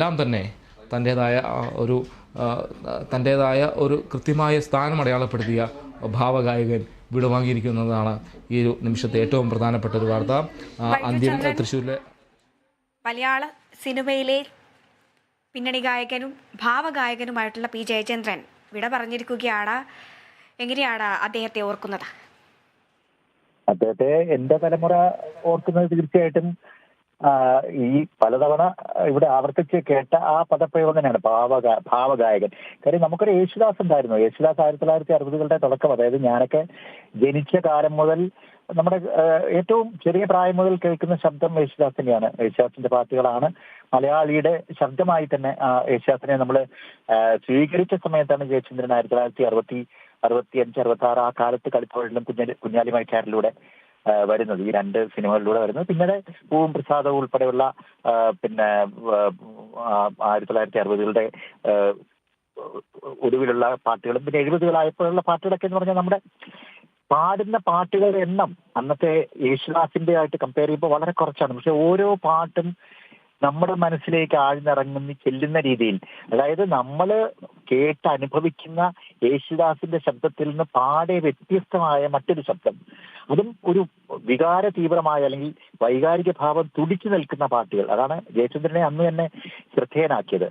എല്ലാം തന്നെ തൻ്റേതായ ഒരു കൃത്യമായ സ്ഥാനം അടയാളപ്പെടുത്തിയ ഭാവഗായകൻ വിടവാങ്ങിയിരിക്കുന്നതാണ് ഈ ഒരു നിമിഷത്തെ ഏറ്റവും പ്രധാനപ്പെട്ട ഒരു വാർത്ത. അന്ത്യം തൃശ്ശൂരിലെ മലയാള സിനിമയിലെ പിന്നണി ഗായകനും ഭാവഗായകനുമായിട്ടുള്ള പി ജയചന്ദ്രൻ വിട പറഞ്ഞിരിക്കുകയാണ്. എങ്ങനെയാണ് അദ്ദേഹത്തെ ഓർക്കുന്നത്? അദ്ദേഹത്തെ എന്റെ തലമുറ ഓർക്കുന്നത് തീർച്ചയായിട്ടും ഈ പലതവണ ഇവിടെ ആവർത്തിച്ച് കേട്ട ആ പദപ്രയോഗം തന്നെയാണ് ഭാവഗായകൻ. കാര്യം നമുക്കൊരു യേശുദാസ് ഉണ്ടായിരുന്നു. യേശുദാസ് 1960-കളുടെ തുടക്കം, അതായത് ഞാനൊക്കെ ജനിച്ച കാലം മുതൽ നമ്മുടെ ഏറ്റവും ചെറിയ പ്രായം മുതൽ കേൾക്കുന്ന ശബ്ദം യേശുദാസിന്റെയാണ്. യേശുദാസിന്റെ പാട്ടുകളാണ് മലയാളിയുടെ ശബ്ദമായി തന്നെ യേശുദാസിനെ നമ്മൾ സ്വീകരിച്ച സമയത്താണ് ജയചന്ദ്രൻ 1965-66 ആ കാലത്ത് കളിത്തോഴിലും കുഞ്ഞാലി മരക്കാരിലൂടെ വരുന്നത്, ഈ 2 സിനിമകളിലൂടെ വരുന്നത്. പിന്നീട് പൂവും പ്രസാദവും ഉൾപ്പെടെയുള്ള 1960-കളുടെ ഒടുവിലുള്ള പാട്ടുകളും പിന്നെ 70-കളായപ്പോഴുള്ള പാട്ടുകളൊക്കെ എന്ന് പറഞ്ഞാൽ നമ്മുടെ പാടുന്ന പാട്ടുകളുടെ എണ്ണം അന്നത്തെ യേശുദാസിന്റെ ആയിട്ട് കമ്പയർ ചെയ്യുമ്പോൾ വളരെ കുറച്ചാണ്. പക്ഷെ ഓരോ പാട്ടും നമ്മുടെ മനസ്സിലേക്ക് ആഴ്ന്നിറങ്ങുന്ന ചെല്ലുന്ന രീതിയിൽ, അതായത് നമ്മൾ കേട്ട് അനുഭവിക്കുന്ന യേശുദാസിന്റെ ശബ്ദത്തിൽ നിന്ന് പാടെ വ്യത്യസ്തമായ മറ്റൊരു ശബ്ദം, അതും ഒരു വികാര തീവ്രമായ അല്ലെങ്കിൽ വൈകാരിക ഭാവം തുടിച്ചു നിൽക്കുന്ന പാട്ടുകൾ. അതാണ് ജയചന്ദ്രനെ അന്ന് തന്നെ ശ്രദ്ധേയനാക്കിയത്.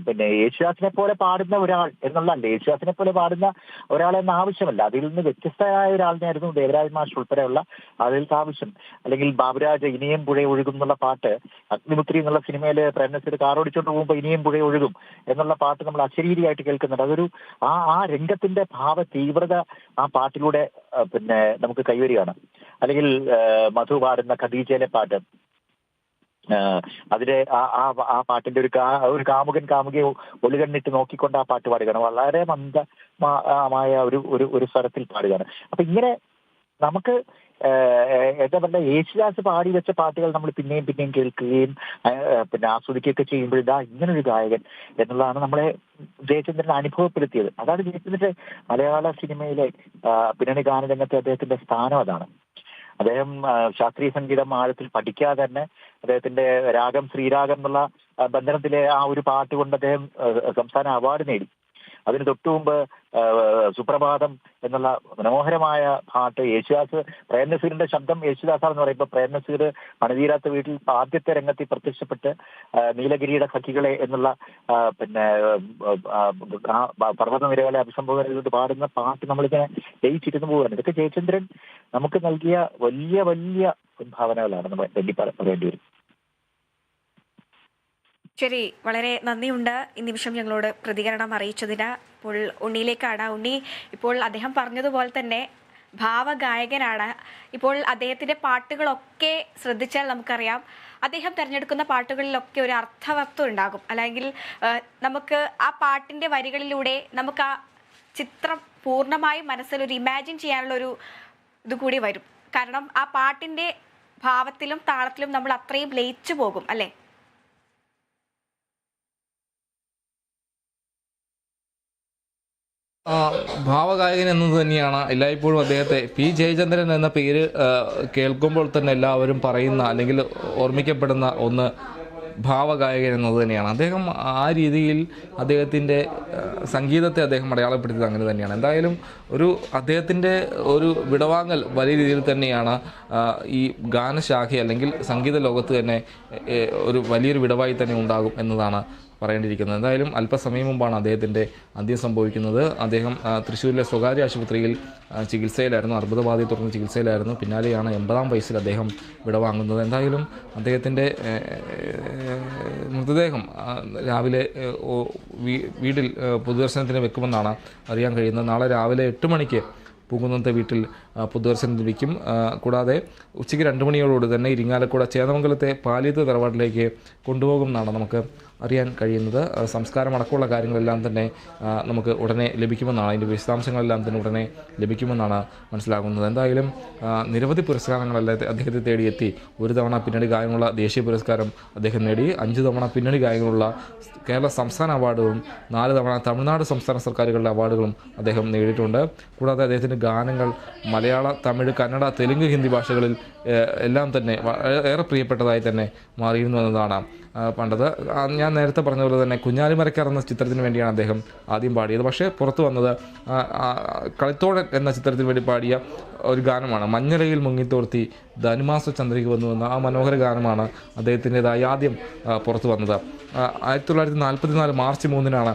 പിന്നെ യേശുദാസിനെ പോലെ പാടുന്ന ഒരാൾ എന്നുള്ളതല്ല, യേശുദാസിനെ പോലെ പാടുന്ന ഒരാളെന്ന ആവശ്യമല്ല, അതിൽ നിന്ന് വ്യത്യസ്തമായ ഒരാളിനായിരുന്നു ദേവരാജ് മാഷ് ഉൾപ്പെടെയുള്ള ആളുകൾക്ക് ആവശ്യം. അല്ലെങ്കിൽ ബാബുരാജ് ഇനിയും പുഴ ഒഴുകും എന്നുള്ള പാട്ട്, അഗ്നിമുത്രി എന്നുള്ള സിനിമയിൽ പ്രേംനസീർ കാറോടിച്ചോണ്ട് പോകുമ്പോൾ ഇനിയും പുഴ ഒഴുകും എന്നുള്ള പാട്ട് നമ്മൾ അശരീരിയായിട്ട് കേൾക്കുന്നുണ്ട്. അതൊരു ആ രംഗത്തിന്റെ ഭാവ തീവ്രത ആ പാട്ടിലൂടെ പിന്നെ നമുക്ക് കൈവരികയാണ്. അല്ലെങ്കിൽ മധു പാടുന്ന ഖദീജയിലെ പാട്ട്, അതിലെ ആ പാട്ടിന്റെ ഒരു കാമുകൻ കാമുകയെ ഒളികണ്ണിട്ട് നോക്കിക്കൊണ്ട് ആ പാട്ട് പാടുകയാണ്. വളരെ മന്ദമായ ഒരു സ്വരത്തിൽ പാടുകയാണ്. അപ്പൊ ഇങ്ങനെ നമുക്ക് എന്താ പറയുക, യേശുദാസ് പാടി വെച്ച പാട്ടുകൾ നമ്മൾ പിന്നെയും കേൾക്കുകയും പിന്നെ ആസ്വദിക്കുകയൊക്കെ ചെയ്യുമ്പോൾ ഇതാ ഇങ്ങനൊരു ഗായകൻ എന്നുള്ളതാണ് നമ്മളെ ജയചന്ദ്രൻ അനുഭവപ്പെടുത്തിയത്. അതാണ് ജയചന്ദ്രന്റെ മലയാള സിനിമയിലെ പിന്നണി ഗാനരംഗത്തെ അദ്ദേഹത്തിന്റെ സ്ഥാനം. അതാണ് അദ്ദേഹം ശാസ്ത്രീയ സംഗീതം ആഴത്തിൽ പഠിക്കാതെ തന്നെ അദ്ദേഹത്തിന്റെ രാഗം ശ്രീരാഗം എന്നുള്ള ബന്ധനത്തിലെ ആ ഒരു പാട്ട് കൊണ്ട് അദ്ദേഹം സംസ്ഥാന അവാർഡ് നേടി. അതിന് തൊട്ടു മുമ്പ് സുപ്രഭാതം എന്നുള്ള മനോഹരമായ പാട്ട് യേശുദാസ്, പ്രേംനസീറിന്റെ ശബ്ദം യേശുദാസാണെന്ന് പറയുമ്പോൾ പ്രേംനസീർ പണിതീരാത്ത വീട്ടിൽ ആദ്യത്തെ രംഗത്തിൽ പ്രത്യക്ഷപ്പെട്ട് നീലഗിരിയുടെ സഖികളെ എന്നുള്ള പിന്നെ പർവ്വതനിരകളെ അഭിസംബോധന ചെയ്തുകൊണ്ട് പാടുന്ന പാട്ട് നമ്മളിങ്ങനെ ലയിച്ചിരുന്നു പോവുകയാണ്. ഇതൊക്കെ ജയചന്ദ്രൻ നമുക്ക് നൽകിയ വലിയ വലിയ സംഭാവനകളാണ് നമ്മൾ പറയേണ്ടി വരും. ശരി, വളരെ നന്ദിയുണ്ട് ഈ നിമിഷം ഞങ്ങളോട് പ്രതികരണം അറിയിച്ചതിന്. ഇപ്പോൾ ഉണ്ണിയിലേക്കാണ്. ഉണ്ണി, ഇപ്പോൾ അദ്ദേഹം പറഞ്ഞതുപോലെ തന്നെ ഭാവഗായകനാണ്. ഇപ്പോൾ അദ്ദേഹത്തിൻ്റെ പാട്ടുകളൊക്കെ ശ്രദ്ധിച്ചാൽ നമുക്കറിയാം, അദ്ദേഹം തിരഞ്ഞെടുക്കുന്ന പാട്ടുകളിലൊക്കെ ഒരു അർത്ഥവത്വം ഉണ്ടാകും. അല്ലെങ്കിൽ നമുക്ക് ആ പാട്ടിൻ്റെ വരികളിലൂടെ നമുക്ക് ആ ചിത്രം പൂർണ്ണമായും മനസ്സിലൊരു ഇമാജിൻ ചെയ്യാനുള്ളൊരു ഇത് കൂടി വരും. കാരണം ആ പാട്ടിൻ്റെ ഭാവത്തിലും താളത്തിലും നമ്മൾ അത്രയും ലയിച്ചു പോകും അല്ലേ? ഭാവഗായകൻ എന്നത് തന്നെയാണ് എല്ലായ്പ്പോഴും അദ്ദേഹത്തെ പി ജയചന്ദ്രൻ എന്ന പേര് കേൾക്കുമ്പോൾ തന്നെ എല്ലാവരും പറയുന്ന അല്ലെങ്കിൽ ഓർമ്മിക്കപ്പെടുന്ന ഒന്ന് ഭാവഗായകൻ എന്നത് തന്നെയാണ്. അദ്ദേഹം ആ രീതിയിൽ അദ്ദേഹത്തിൻ്റെ സംഗീതത്തെ അദ്ദേഹം അടയാളപ്പെടുത്തിയത് അങ്ങനെ തന്നെയാണ്. എന്തായാലും അദ്ദേഹത്തിൻ്റെ ഒരു വിടവാങ്ങൽ വലിയ രീതിയിൽ തന്നെയാണ് ഈ ഗാനശാഖ അല്ലെങ്കിൽ സംഗീത ലോകത്ത് തന്നെ ഒരു വലിയൊരു വിടവായി തന്നെ ഉണ്ടാകും എന്നതാണ് പറയേണ്ടിയിരിക്കുന്നത്. എന്തായാലും അല്പസമയം മുമ്പാണ് അദ്ദേഹത്തിൻ്റെ അന്ത്യം സംഭവിക്കുന്നത്. അദ്ദേഹം തൃശ്ശൂരിലെ സ്വകാര്യ ആശുപത്രിയിൽ ചികിത്സയിലായിരുന്നു, അർബുദബാധയെ തുടർന്ന് ചികിത്സയിലായിരുന്നു. പിന്നാലെയാണ് 80-ാം വയസ്സിൽ അദ്ദേഹം വിടവാങ്ങുന്നത്. എന്തായാലും അദ്ദേഹത്തിൻ്റെ മൃതദേഹം രാവിലെ വീട്ടിൽ പൊതുദർശനത്തിന് വെക്കുമെന്നാണ് അറിയാൻ കഴിയുന്നത്. നാളെ രാവിലെ 8 മണിക്ക് പൂങ്കുന്നത്തെ വീട്ടിൽ പൊതുദർശനം ലഭിക്കും. കൂടാതെ ഉച്ചയ്ക്ക് 2 മണിയോടുകൂടി തന്നെ ഇരിങ്ങാലക്കുട ചേന്നമംഗലത്തെ പാലിയത്ത് തറവാട്ടിലേക്ക് കൊണ്ടുപോകുമെന്നാണ് നമുക്ക് അറിയാൻ കഴിയുന്നത്. സംസ്കാരം അടക്കമുള്ള കാര്യങ്ങളെല്ലാം തന്നെ നമുക്ക് ഉടനെ ലഭിക്കുമെന്നാണ്, അതിൻ്റെ വിശദാംശങ്ങളെല്ലാം തന്നെ ഉടനെ ലഭിക്കുമെന്നാണ് മനസ്സിലാകുന്നത്. എന്തായാലും നിരവധി പുരസ്കാരങ്ങളെല്ലാം അദ്ദേഹത്തെ തേടിയെത്തി. 1 തവണ പിന്നണി ഗായകനുള്ള ദേശീയ പുരസ്കാരം അദ്ദേഹം നേടി. 5 തവണ പിന്നണി ഗായകനുള്ള കേരള സംസ്ഥാന അവാർഡുകളും 4 തവണ തമിഴ്നാട് സംസ്ഥാന സർക്കാരുകളുടെ അവാർഡുകളും അദ്ദേഹം നേടിയിട്ടുണ്ട്. കൂടാതെ അദ്ദേഹത്തിൻ്റെ ഗാനങ്ങൾ മലയാള, തമിഴ്, കന്നഡ, തെലുങ്ക്, ഹിന്ദി ഭാഷകളിൽ എല്ലാം തന്നെ ഏറെ പ്രിയപ്പെട്ടതായി തന്നെ മാറിയിരുന്നു എന്നതാണ് പണ്ടത്. ഞാൻ നേരത്തെ പറഞ്ഞതുപോലെ തന്നെ കുഞ്ഞാലിമരക്കാർ എന്ന ചിത്രത്തിന് വേണ്ടിയാണ് അദ്ദേഹം ആദ്യം പാടിയത്. പക്ഷേ പുറത്തു വന്നത് കളിത്തോഴൻ എന്ന ചിത്രത്തിന് വേണ്ടി പാടിയ ഒരു ഗാനമാണ്. മഞ്ഞലയിൽ മുങ്ങിത്തോർത്തി ധനുമാസ ചന്ദ്രിക വന്നു എന്ന ആ മനോഹര ഗാനമാണ് അദ്ദേഹത്തിൻ്റെതായി ആദ്യം പുറത്തു വന്നത്. 1944 മാർച്ച് 3-നാണ്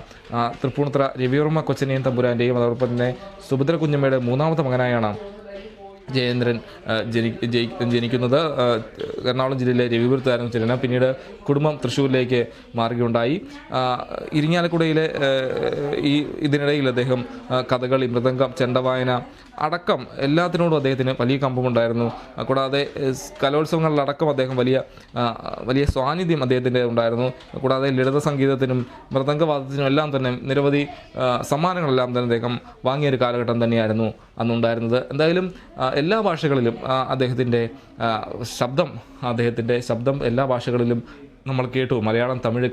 തൃപ്പൂണിത്തുറ രവിവർമ്മ കൊച്ചനിയൻ തമ്പുരാൻ്റെയും അതോടൊപ്പം തന്നെ സുഭദ്ര കുഞ്ഞമ്മയുടെ മൂന്നാമത്തെ മകനായാണ് ജയേന്ദ്രൻ ജനിക്കുന്നത്. എറണാകുളം ജില്ലയിലെ രവിപുരത്തായിരുന്നു ജനനം. പിന്നീട് കുടുംബം തൃശ്ശൂരിലേക്ക് മാറുകയുണ്ടായി. ഇരിങ്ങാലക്കുടയിലെ ഇതിനിടയിൽ അദ്ദേഹം കഥകളി, മൃദംഗം, ചെണ്ടവായന അടക്കം എല്ലാത്തിനോടും അദ്ദേഹത്തിന് വലിയ കമ്പമുണ്ടായിരുന്നു. കൂടാതെ കലോത്സവങ്ങളിലടക്കം അദ്ദേഹം വലിയ സ്വാന്നിധ്യം അദ്ദേഹത്തിൻ്റെ ഉണ്ടായിരുന്നു. കൂടാതെ ലളിത സംഗീതത്തിനും മൃദംഗവാദത്തിനും എല്ലാം തന്നെ നിരവധി സമ്മാനങ്ങളെല്ലാം തന്നെ അദ്ദേഹം വാങ്ങിയൊരു കാലഘട്ടം തന്നെയായിരുന്നു അന്നുണ്ടായിരുന്നത്. എന്തായാലും എല്ലാ ഭാഷകളിലും അദ്ദേഹത്തിൻ്റെ ശബ്ദം എല്ലാ ഭാഷകളിലും നമ്മൾ കേട്ടു. മലയാളം, തമിഴ്,